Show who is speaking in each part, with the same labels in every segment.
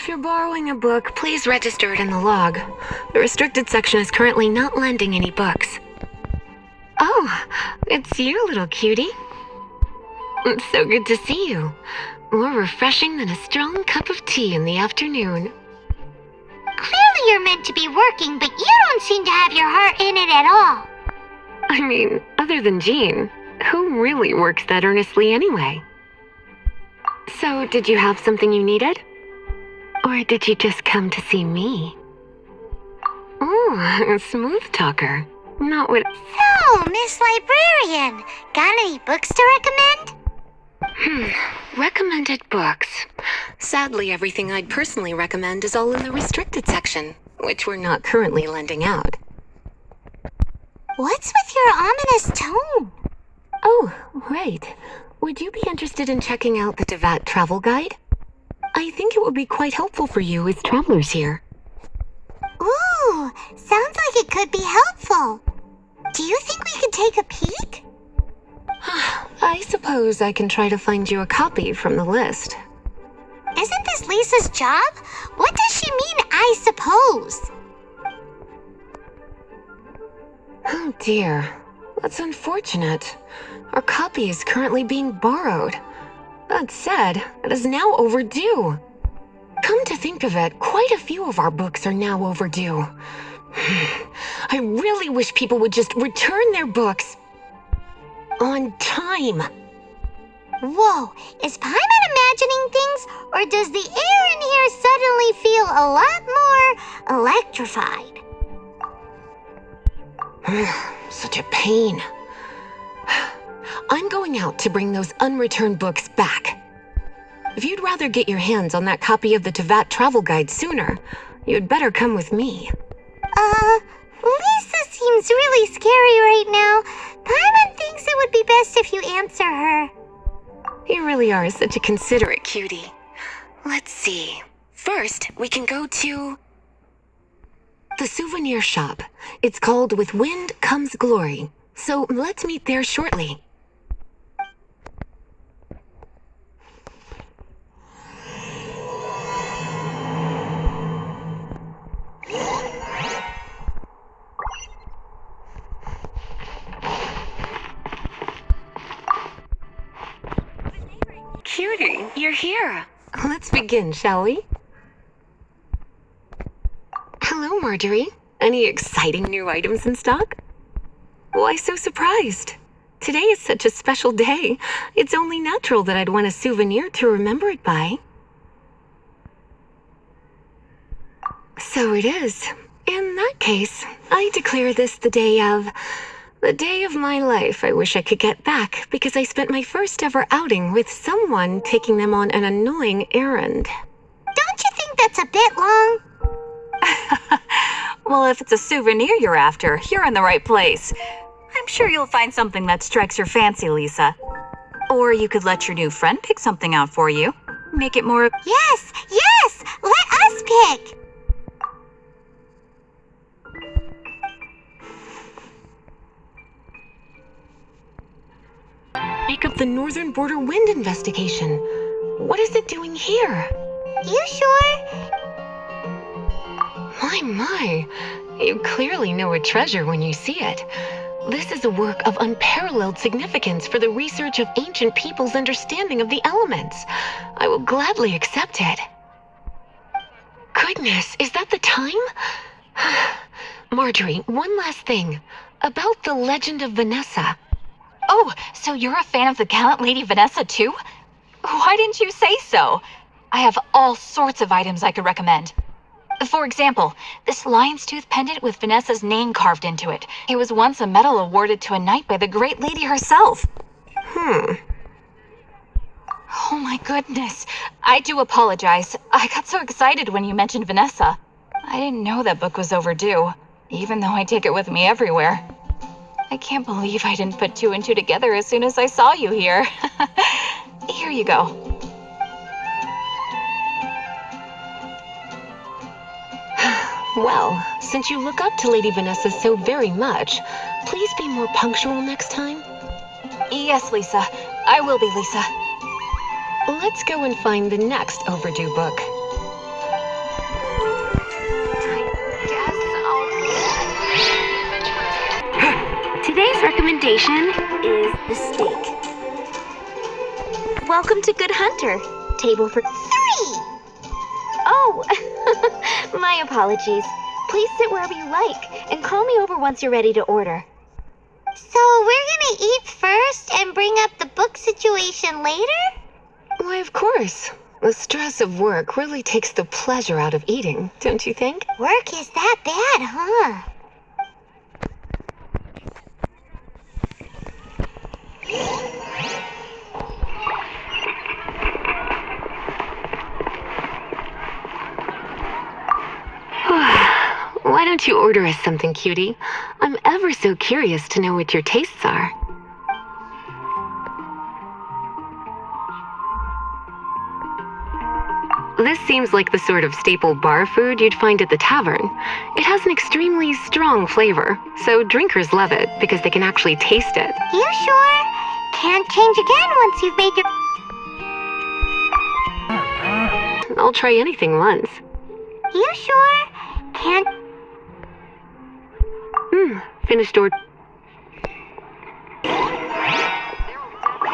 Speaker 1: If you're borrowing a book, please register it in the log. The restricted section is currently not lending any books. Oh, it's you, little cutie. It's so good to see you. More refreshing than a strong cup of tea in the afternoon.
Speaker 2: Clearly you're meant to be working, but you don't seem to have your heart in it at all.
Speaker 1: I mean, other than Jean, who really works that earnestly anyway? So, did you have something you needed? Or did you just come to see me? Ooh, a smooth talker. Not what—
Speaker 2: So, Miss Librarian, got any books to recommend?
Speaker 1: Recommended books. Sadly, everything I'd personally recommend is all in the restricted section, which we're not currently lending out.
Speaker 2: What's with your ominous tone?
Speaker 1: Oh, right. Would you be interested in checking out the Devat travel guide? I think it would be quite helpful for you as travelers here.
Speaker 2: Ooh, sounds like it could be helpful. Do you think we could take a peek?
Speaker 1: I suppose I can try to find you a copy from the list.
Speaker 2: Isn't this Lisa's job? What does she mean, I suppose?
Speaker 1: Oh dear, that's unfortunate. Our copy is currently being borrowed. That said, it is now overdue. Come to think of it, quite a few of our books are now overdue. I really wish people would just return their books on time.
Speaker 2: Whoa, is Paimon imagining things, or does the air in here suddenly feel a lot more electrified?
Speaker 1: Such a pain. I'm going out to bring those unreturned books back. If you'd rather get your hands on that copy of the Devat travel guide sooner, you'd better come with me.
Speaker 2: Lisa seems really scary right now. Paimon thinks it would be best if you answer her.
Speaker 1: You really are such a considerate cutie. Let's see. First, we can go to the souvenir shop. It's called With Wind Comes Glory. So let's meet there shortly. Cutie, you're here. Let's begin, shall we? Hello, Marjorie. Any exciting new items in stock? Why so surprised? Today is such a special day. It's only natural that I'd want a souvenir to remember it by. So it is. In that case, I declare this the day of my life I wish I could get back, because I spent my first ever outing with someone taking them on an annoying errand.
Speaker 2: Don't you think that's a bit long?
Speaker 3: Well, if it's a souvenir you're after, you're in the right place. I'm sure you'll find something that strikes your fancy, Lisa. Or you could let your new friend pick something out for you. Make it more—
Speaker 2: Yes, let us pick.
Speaker 1: Make up the Northern Border Wind investigation. What is it doing here?
Speaker 2: You sure?
Speaker 1: My. You clearly know a treasure when you see it. This is a work of unparalleled significance for the research of ancient people's understanding of the elements. I will gladly accept it. Goodness, is that the time? Marjorie, one last thing. About the legend of Vanessa.
Speaker 3: Oh, so you're a fan of the gallant Lady Vanessa too? Why didn't you say so? I have all sorts of items I could recommend. For example, this lion's tooth pendant with Vanessa's name carved into it. It was once a medal awarded to a knight by the great lady herself. Oh my goodness. I do apologize. I got so excited when you mentioned Vanessa. I didn't know that book was overdue, even though I take it with me everywhere. I can't believe I didn't put two and two together as soon as I saw you here. Here you go.
Speaker 1: Well, since you look up to Lady Vanessa so very much, please be more punctual next time.
Speaker 3: Yes, Lisa. I will be, Lisa.
Speaker 1: Let's go and find the next overdue book.
Speaker 4: Today's recommendation is the steak. Welcome to Good Hunter. Table for 3. Oh, my apologies. Please sit wherever you like and call me over once you're ready to order.
Speaker 2: So we're gonna eat first and bring up the book situation later?
Speaker 1: Why, of course. The stress of work really takes the pleasure out of eating, don't you think?
Speaker 2: Work is that bad, huh?
Speaker 1: Why don't you order us something, cutie? I'm ever so curious to know what your tastes are. This seems like the sort of staple bar food you'd find at the tavern. It has an extremely strong flavor, so drinkers love it because they can actually taste it.
Speaker 2: You sure? Can't change again once you've made your...
Speaker 1: I'll try anything once.
Speaker 2: You sure? Can't...
Speaker 1: Finished order.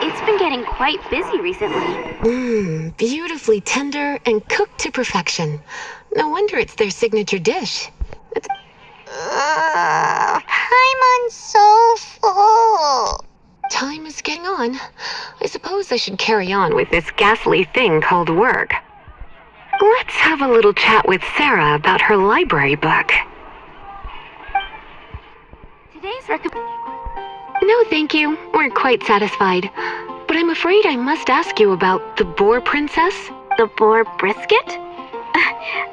Speaker 4: It's been getting quite busy recently.
Speaker 1: Beautifully tender and cooked to perfection. No wonder it's their signature dish.
Speaker 2: I'm so full.
Speaker 1: Time is getting on. I suppose I should carry on with this ghastly thing called work. Let's have a little chat with Sarah about her library book.
Speaker 4: Today's
Speaker 1: No, thank you. We're quite satisfied. But I'm afraid I must ask you about the Boar Princess.
Speaker 4: The boar brisket?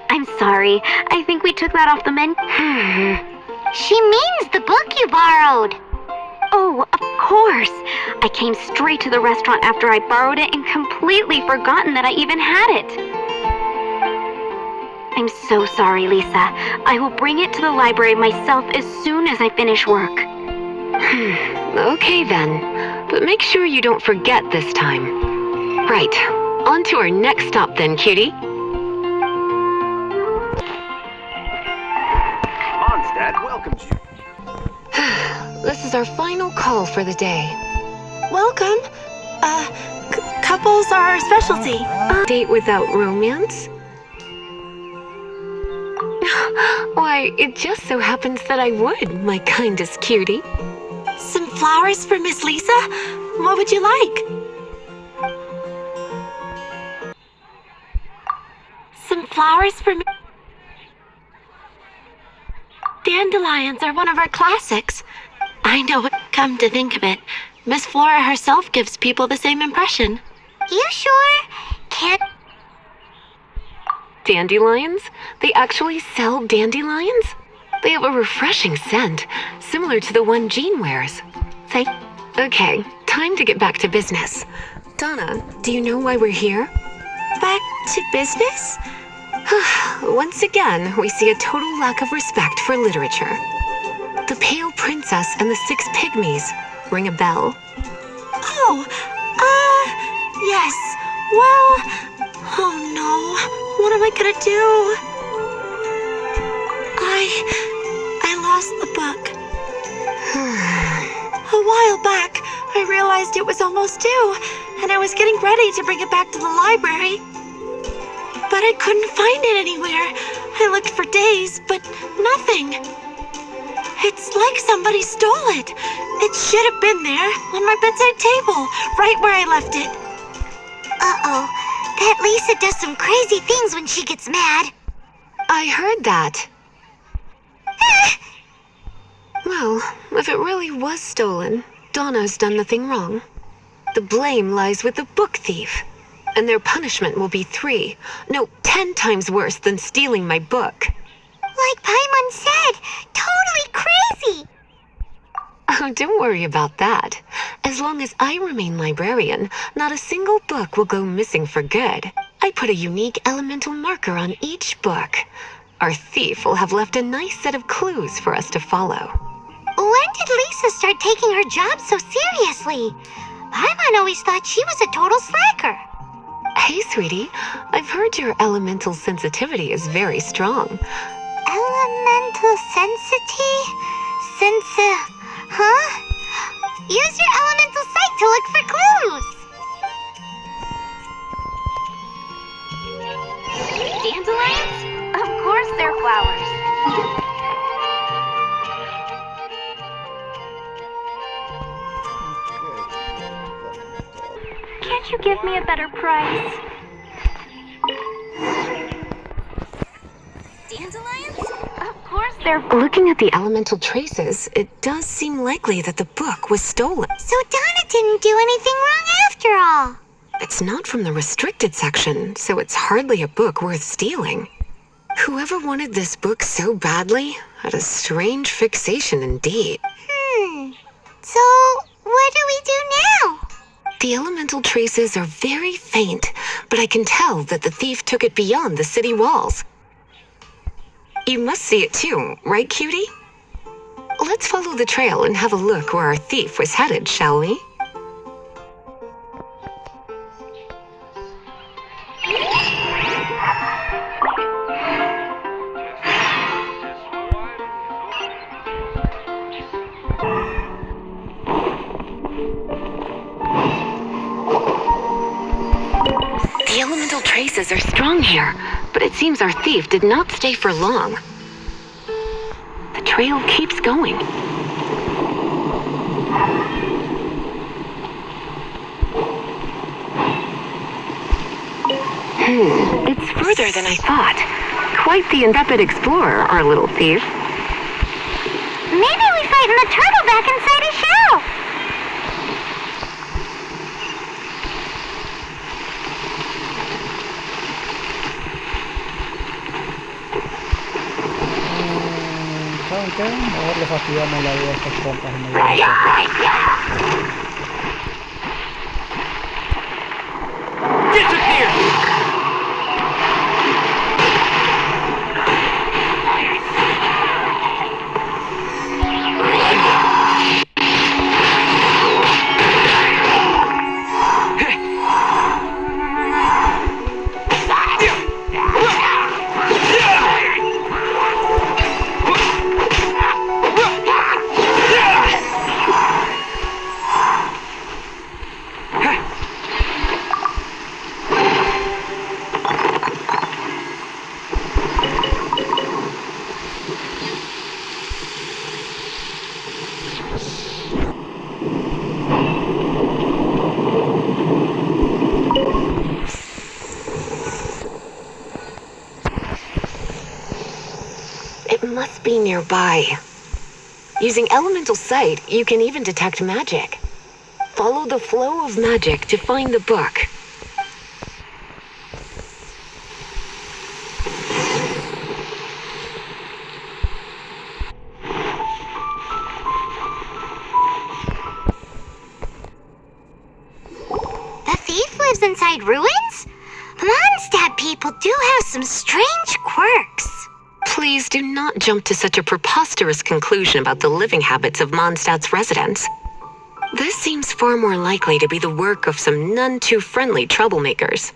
Speaker 4: I'm sorry. I think we took that off the menu.
Speaker 2: She means the book you borrowed.
Speaker 4: Oh, of course. I came straight to the restaurant after I borrowed it and completely forgotten that I even had it. I'm so sorry, Lisa. I will bring it to the library myself as soon as I finish work.
Speaker 1: Okay then. But make sure you don't forget this time. Right. On to our next stop then, cutie.
Speaker 5: Onstad welcomes you.
Speaker 1: This is our final call for the day.
Speaker 6: Welcome. Couples are our specialty.
Speaker 1: Date without romance? Why, it just so happens that I would, my kindest cutie.
Speaker 6: Some flowers for Miss Lisa? What would you like? Some flowers for me. Dandelions are one of our classics. I know it. Come to think of it, Miss Flora herself gives people the same impression.
Speaker 2: You sure? Can't...
Speaker 1: Dandelions? They actually sell dandelions? They have a refreshing scent, similar to the one Jean wears. Okay, time to get back to business. Donna, do you know why we're here?
Speaker 6: Back to business?
Speaker 1: Once again, we see a total lack of respect for literature. The Pale Princess and the Six Pygmies. Ring a bell?
Speaker 6: Oh, yes. Well, oh no. What am I gonna do? I lost the book. A while back, I realized it was almost due, and I was getting ready to bring it back to the library. But I couldn't find it anywhere. I looked for days, but nothing. It's like somebody stole it. It should have been there, on my bedside table, right where I left it.
Speaker 2: Uh-oh. That Lisa does some crazy things when she gets mad.
Speaker 1: I heard that. Well, if it really was stolen, Donna's done nothing wrong. The blame lies with the book thief. And their punishment will be 10 times worse than stealing my book.
Speaker 2: Like Paimon said, totally crazy.
Speaker 1: Oh, don't worry about that. As long as I remain librarian, not a single book will go missing for good. I put a unique elemental marker on each book. Our thief will have left a nice set of clues for us to follow.
Speaker 2: When did Lisa start taking her job so seriously? Paimon always thought she was a total slacker.
Speaker 1: Hey, sweetie, I've heard your elemental sensitivity is very strong.
Speaker 2: Elemental sensity? Huh? Use your elemental sight to look for clues.
Speaker 4: Dandelions? Of course they're flowers. Can't you give me a better price? Dandelions? Of course they're...
Speaker 1: Looking at the elemental traces, it does seem likely that the book was stolen.
Speaker 2: So Donna didn't do anything wrong after all.
Speaker 1: It's not from the restricted section, so it's hardly a book worth stealing. Whoever wanted this book so badly had a strange fixation indeed.
Speaker 2: So what do we do now?
Speaker 1: The elemental traces are very faint, but I can tell that the thief took it beyond the city walls. You must see it too, right, cutie? Let's follow the trail and have a look where our thief was headed, shall we? The elemental traces are strong here, but it seems our thief did not stay for long. The trail keeps going. It's further than I thought. Quite the intrepid explorer, our little thief.
Speaker 2: Maybe we frightened the turtle back inside his shell.
Speaker 7: ¿Saben qué? Mejor le fastidiamos la vida a estos compas y me llevan
Speaker 1: It must be nearby. Using elemental sight, you can even detect magic. Follow the flow of magic to find the book.
Speaker 2: The thief lives inside ruins? Mondstadt people do have some strange quirks.
Speaker 1: Please do not jump to such a preposterous conclusion about the living habits of Mondstadt's residents. This seems far more likely to be the work of some none-too-friendly troublemakers.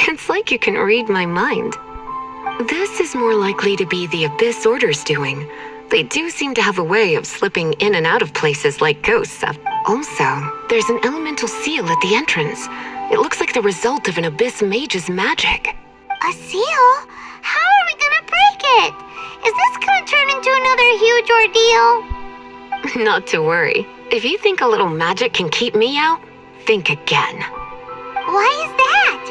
Speaker 1: It's like you can read my mind. This is more likely to be the Abyss Order's doing. They do seem to have a way of slipping in and out of places like ghosts. Also, there's an elemental seal at the entrance. It looks like the result of an Abyss mage's magic.
Speaker 2: A seal? How are we gonna break it? Is this gonna turn into another huge ordeal?
Speaker 1: Not to worry. If you think a little magic can keep me out, think again.
Speaker 2: Why is that?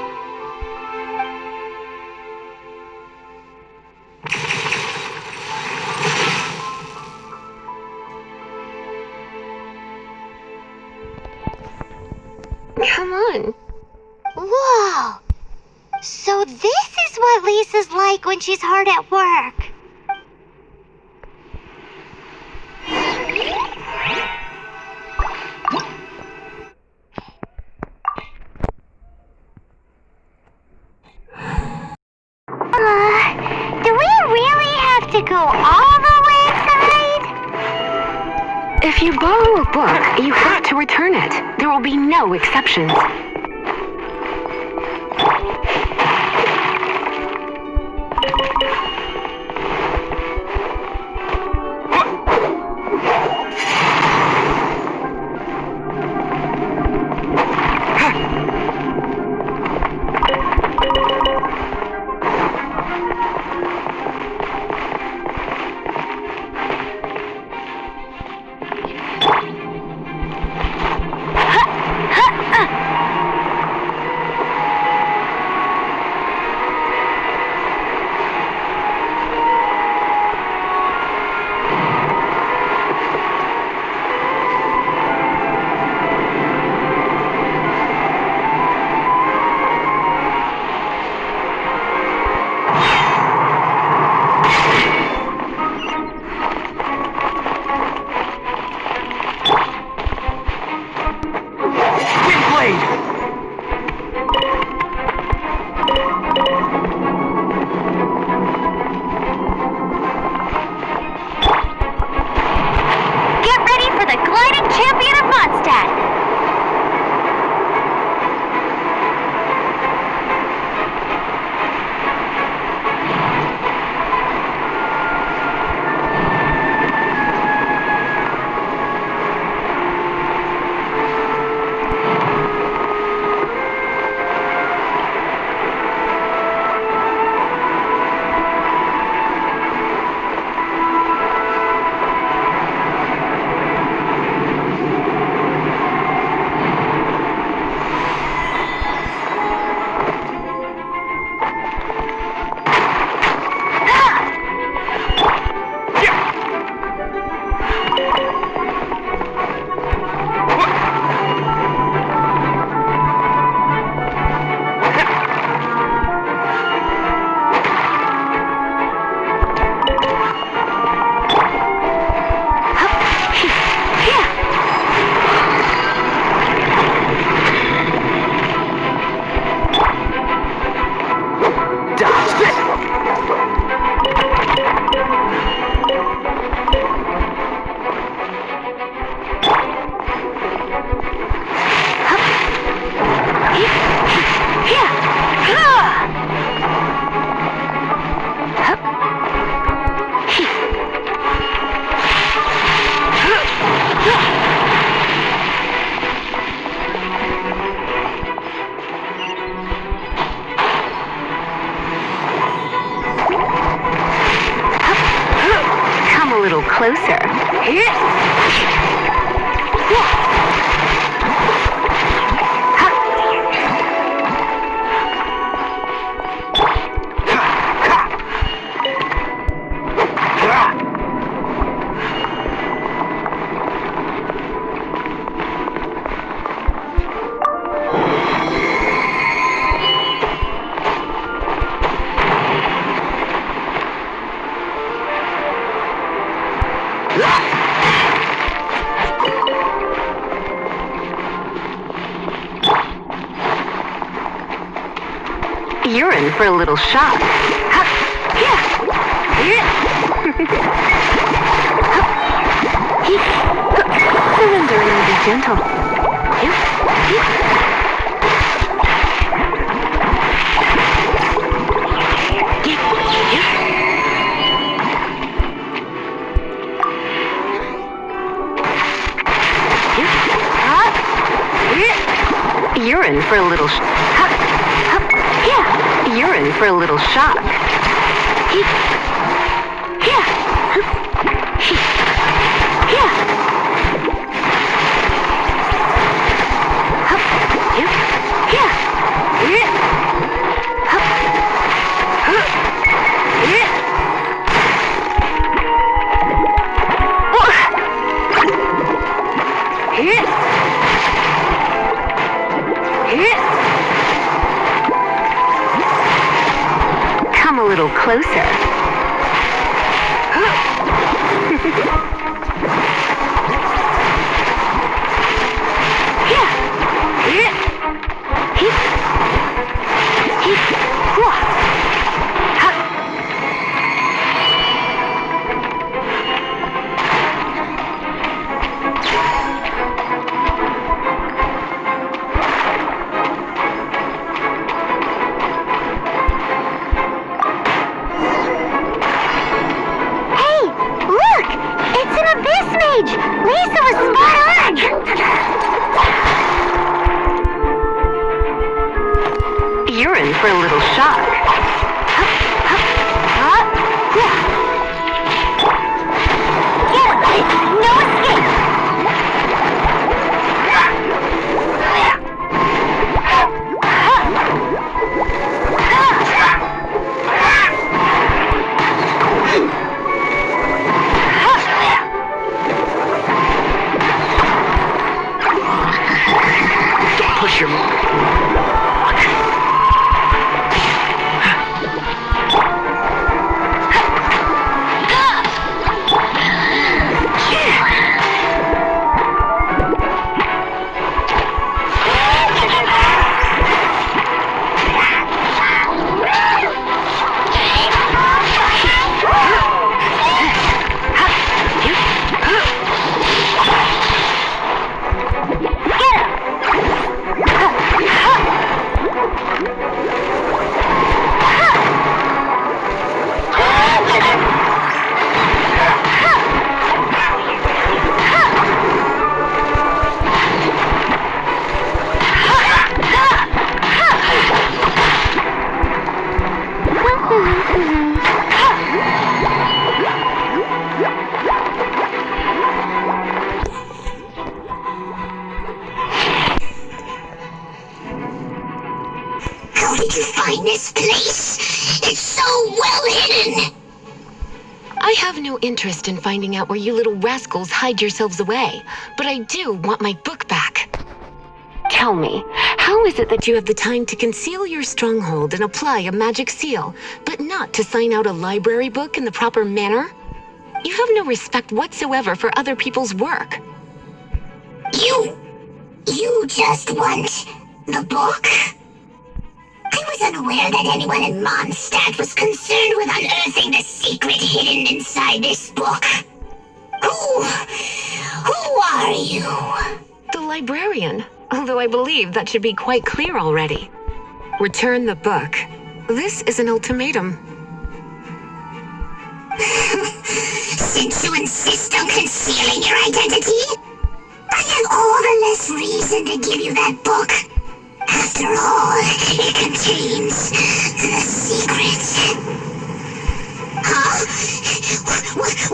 Speaker 1: Come on.
Speaker 2: Whoa! So this is what Lisa's like when she's hard at work. Do we really have to go all the way inside?
Speaker 1: If you borrow a book, you have to return it. There will be no exceptions.
Speaker 4: closer. You're in for a little shock. Surrender and be gentle. You're in for a little You're in for a little shock. Come a little closer.
Speaker 2: Lisa was spot on!
Speaker 4: You're in for a little shock.
Speaker 2: No escape!
Speaker 5: Push your move.
Speaker 2: How did you find this place? It's so well hidden!
Speaker 1: I have no interest in finding out where you little rascals hide yourselves away, but I do want my book back. Tell me, how is it that you have the time to conceal your stronghold and apply a magic seal, but not to sign out a library book in the proper manner? You have no respect whatsoever for other people's work.
Speaker 2: You just want the book? I was unaware that anyone in Mondstadt was concerned with unearthing the secret hidden inside this book. Who are you?
Speaker 1: The librarian, although I believe that should be quite clear already. Return the book. This is an ultimatum.
Speaker 2: Since you insist on concealing your identity, I have all the less reason to give you that book. After all, it contains the secret. Huh?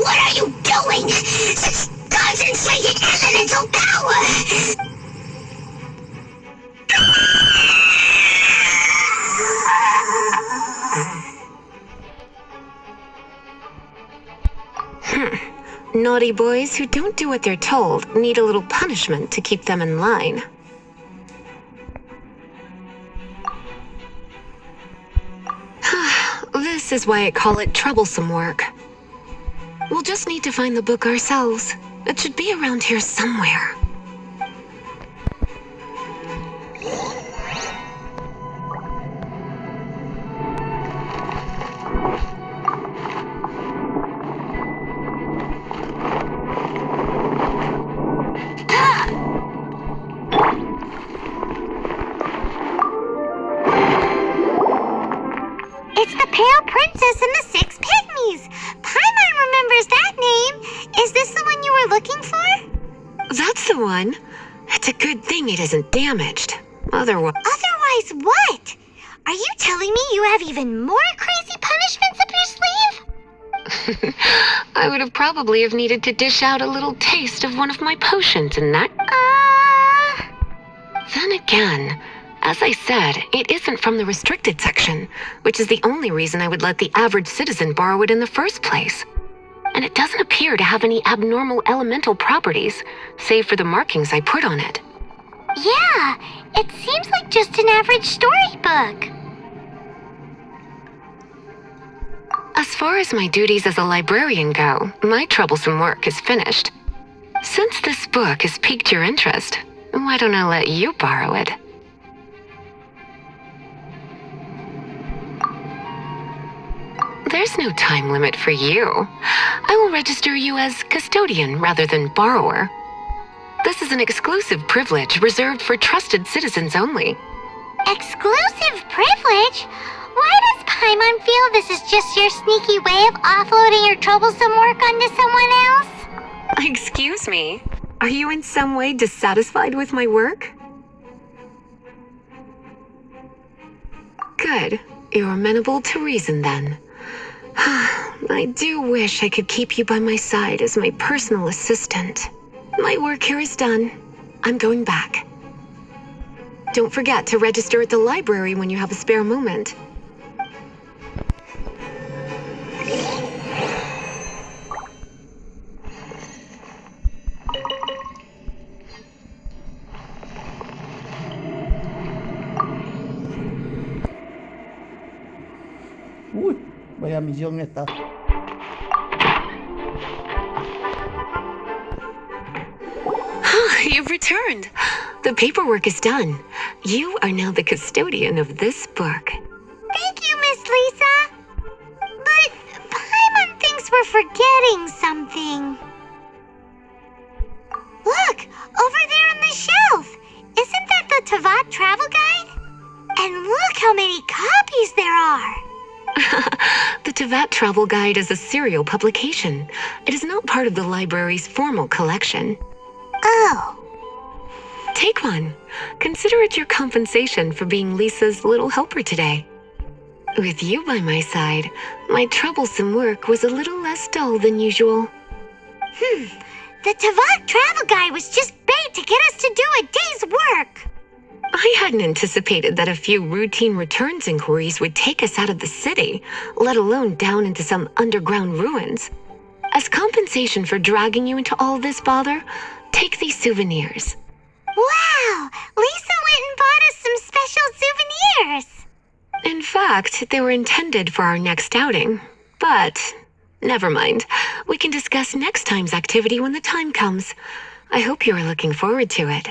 Speaker 2: What are you doing?
Speaker 1: Naughty boys who don't do what they're told need a little punishment to keep them in line. This is why I call it troublesome work. We'll just need to find the book ourselves. It should be around here somewhere.
Speaker 2: It's the Pale Princess and the Six Pygmies! Paimon remembers that name! Is this the one you were looking for?
Speaker 1: That's the one. It's a good thing it isn't damaged. Otherwise,
Speaker 2: What? Are you telling me you have even more crazy punishments up your sleeve?
Speaker 1: I would have probably have needed to dish out a little taste of one of my potions in that. Then again, as I said, it isn't from the restricted section, which is the only reason I would let the average citizen borrow it in the first place. And it doesn't appear to have any abnormal elemental properties, save for the markings I put on it.
Speaker 2: Yeah, it seems like just an average storybook.
Speaker 1: As far as my duties as a librarian go, my troublesome work is finished. Since this book has piqued your interest, why don't I let you borrow it? There's no time limit for you. I will register you as custodian rather than borrower. This is an exclusive privilege reserved for trusted citizens only.
Speaker 2: Exclusive privilege? Why does Paimon feel this is just your sneaky way of offloading your troublesome work onto someone else?
Speaker 1: Excuse me, are you in some way dissatisfied with my work? Good, you're amenable to reason then. I do wish I could keep you by my side as my personal assistant. My work here is done. I'm going back. Don't forget to register at the library when you have a spare moment.
Speaker 7: Uy, vaya misión esta.
Speaker 1: You've returned. The paperwork is done. You are now the custodian of this book.
Speaker 2: Thank you, Miss Lisa. But Paimon thinks we're forgetting something. Look, over there on the shelf. Isn't that the Tavat travel guide? And look how many copies there are.
Speaker 1: The Tavat Travel Guide is a serial publication. It is not part of the library's formal collection.
Speaker 2: Oh.
Speaker 1: Take one. Consider it your compensation for being Lisa's little helper today. With you by my side, my troublesome work was a little less dull than usual.
Speaker 2: The Tavat travel guide was just bait to get us to do a day's work.
Speaker 1: I hadn't anticipated that a few routine returns inquiries would take us out of the city, let alone down into some underground ruins. As compensation for dragging you into all this bother, take these souvenirs.
Speaker 2: Wow! Lisa went and bought us some special souvenirs!
Speaker 1: In fact, they were intended for our next outing. But, never mind. We can discuss next time's activity when the time comes. I hope you are looking forward to it.